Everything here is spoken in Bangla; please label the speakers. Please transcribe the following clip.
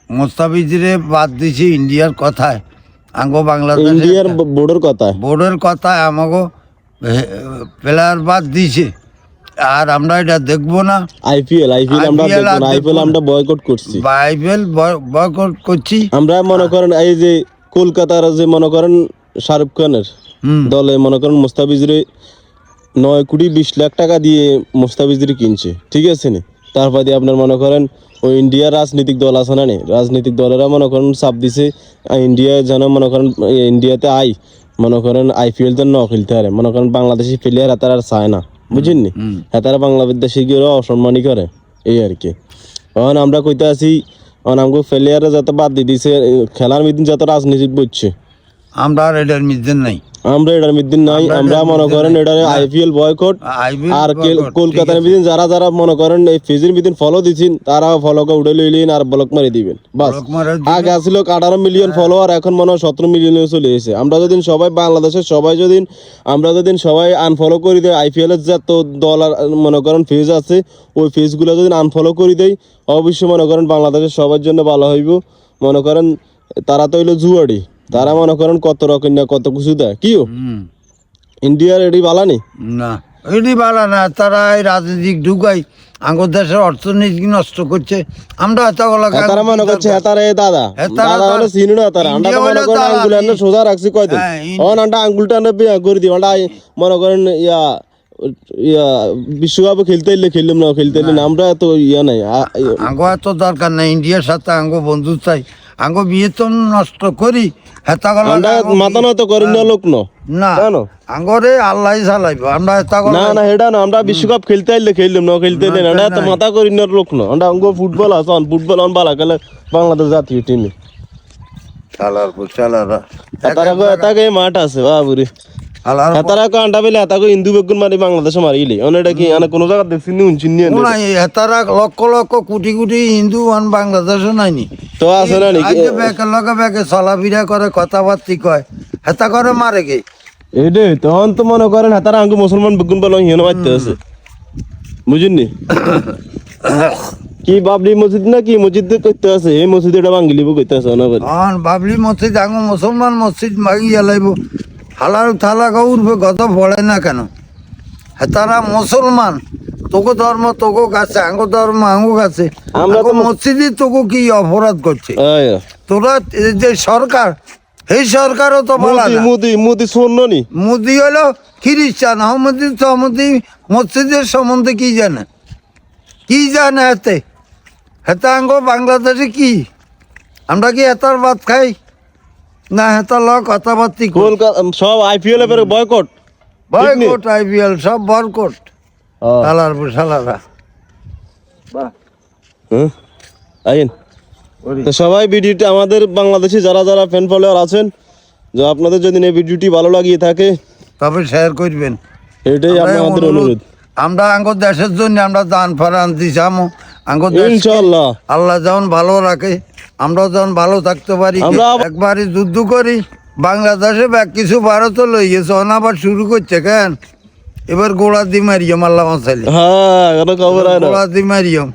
Speaker 1: মোস্তাফিজরে বাদ দিছি ইন্ডিয়ার কথায়, আঙ্গো বাংলাদেশ
Speaker 2: ইন্ডিয়ার
Speaker 1: বোর্ডের কথায় আমাকে প্লেয়ার বাদ দিছে, আর আমরা এটা দেখবো না।
Speaker 2: আইপিএল আমরা
Speaker 1: IPL
Speaker 2: দেখবো না,
Speaker 1: আর
Speaker 2: আইপিএল
Speaker 1: দেখবো
Speaker 2: আমরা বয়কট করছি।
Speaker 1: আইপিএল বয়কট করছি
Speaker 2: আমরা মনে করেন এই যে কলকাতার যে মনে করেন শাহরুখ খানের দলে মনে করেন মুস্তাফিজরে 9,20,00,000 টাকা দিয়ে মুস্তাফিজরে কিনছে, ঠিক আছে নি? তারপর দিয়ে আপনার মনে করেন ওই ইন্ডিয়ার রাজনৈতিক দল আছে না নি, রাজনৈতিক দলেরা মনে করেন চাপ দিছে ইন্ডিয়া যেন মনে করেন ইন্ডিয়াতে মনে করেন আইপিএল তো খেলতে পারে, মনে করেন বাংলাদেশি প্লেয়ার তারা আর চায় না, বুঝেননি? তারা বাংলাদেশি গিয়ে অসম্মানই করে, এই আর কি। এখন আমরা কইতে আছি আমাকে প্লেয়ারে যত বাদ দিয়ে দিছে, খেলার মিদিন যত রাজনীতি বুঝছে,
Speaker 1: আমরা আর এটার মধ্যে নাই,
Speaker 2: আমরা এটার মিদিন নাই। আমরা মনে করেন এটা আইপিএল বয়কট। আর কলকাতার মিদিন যারা যারা মনে করেন এই ফেজের মিদিন ফলো দিচ্ছেন, তারা ফলোকে উঠে লইলেন আর ব্লক মারি দিবেন, বাস। আগে আসছিল 18 মিলিয়ন ফলোয়ার, এখন মনে হয় 17 মিলিয়নে চলে এসেছে। আমরা যদি সবাই বাংলাদেশের সবাই আনফলো করে দেয়, আইপিএল এর যত দল মনে করেন ফেজ আছে, ওই ফেজগুলো যদি আনফলো করে দেয়, অবশ্যই মনে করেন বাংলাদেশের সবার জন্য ভালো হইব। মনে করেন তারা তো হইলো জুয়াড়ি, তারা মনে করেন কত রকম না কত কিছু দেয়, কি ইন্ডিয়ার এটি বালানি
Speaker 1: না, এটি বালা না। তারা এই রাজনীতিক ঢুকাই আঙ্গুর দেশের অর্থনীতি নষ্ট করছে। আমরা
Speaker 2: তারা মনে করছে দাদা হলো চিনি না, তারা আমরা মনে করেন আঙ্গুল এনে সোজা রাখছি কয়দিন, আন্ডা আঙ্গুলটা এনে বিয়া করে দিই, আন্ডা মনে করেন বিশ্বকাপে খেললাম না, আমরা এত নাই,
Speaker 1: আঙ্গো এত দরকার নাই ইন্ডিয়ার সাথে আঙ্গো বন্ধু চাই। আঙ্গো বিয়ে তো নষ্ট করি,
Speaker 2: মাথা নত করি না লোক
Speaker 1: না, আঙ্গরে আল্লাহ চালাইব। আমরা
Speaker 2: না হেডা না, আমরা বিশ্বকাপ খেলতে খেললাম না, আমরা এত মাথা করি না লোক না। আমরা আঙ্গো ফুটবল আছে, ফুটবল বালা খেলে বাংলাদেশ জাতীয় টিমে তাকে মাঠ আছে বাবুরে, তারা আন্ডা পেলে তাকে হিন্দু বেগুন মারি বাংলাদেশে মারিলে অনেকটা কি কোনো জায়গা দেখছি
Speaker 1: তারা লক্ষ লক্ষ কোটি কোটি হিন্দু বাংলাদেশে নাইনি
Speaker 2: তো আছে না
Speaker 1: ব্যাকে লগে ব্যাকে চলাফিরা করে, কথাবার্তি কয়, হেতা করে মারে গে
Speaker 2: এইটাই। তখন তো মনে করেন তারা আঙ্গু মুসলমান বেগুন বলো হিনো মারতে আছে, বুঝিনি? কি বাবরি মসজিদ না কি মসজিদ করতে আছে, এই মসজিদ এটা ভাঙ্গি লিব করতে আছে না
Speaker 1: বাবরি মসজিদ আঙ্গু মুসলমান মসজিদ ভাঙি জ্বালাইব। হালার থালা উঠবে গত পড়ে না কেন? তারা মুসলমান, তোকে ধর্ম তোকে কাছে, আঙ্গো ধর্ম আঙ্গো কাছে, আমরা তো মসজিদে তোকে কি অপরাধ করছে? তোরা যে সরকার, এই সরকারও তো বলা
Speaker 2: মোদি শুননি,
Speaker 1: মোদি হলো খ্রিস্টান, আহমদি মসজিদের সম্বন্ধে কি জানে? এতে হেতা আঙ্গো বাংলাদেশে কি আমরা কি এতার ভাত খাই না? হেতার লোক কথাবার্তি
Speaker 2: সব আইপিএল এর বয়কট
Speaker 1: আইপিএল সব বয়কট, শালারা
Speaker 2: সবাই ভিডিওটি আমাদের বাংলাদেশে যারা যারা ফ্যান ফলোয়ার আছেন, যে আপনাদের যদি এই ভিডিওটি ভালো লাগিয়ে থাকে
Speaker 1: তবে শেয়ার করবেন,
Speaker 2: এটাই আমাদের অনুরোধ।
Speaker 1: আমরা আঙ্গো দেশের জন্য আমরা দান ফারান দিছাম, আঙ্গো
Speaker 2: ইনশাআল্লাহ
Speaker 1: আল্লাহ যেমন ভালো রাখে, আমরা যেমন ভালো থাকতে পারি। একবারই যুদ্ধ করি বাংলাদেশে ব্যাগ কিছু ভারত লই গেছে, আবার শুরু করছে কেন? এবার গোড়া দি মারিয়ম, আল্লাহ মাসাইলে
Speaker 2: হ্যাঁ গোড়া দি
Speaker 1: মারিয়ম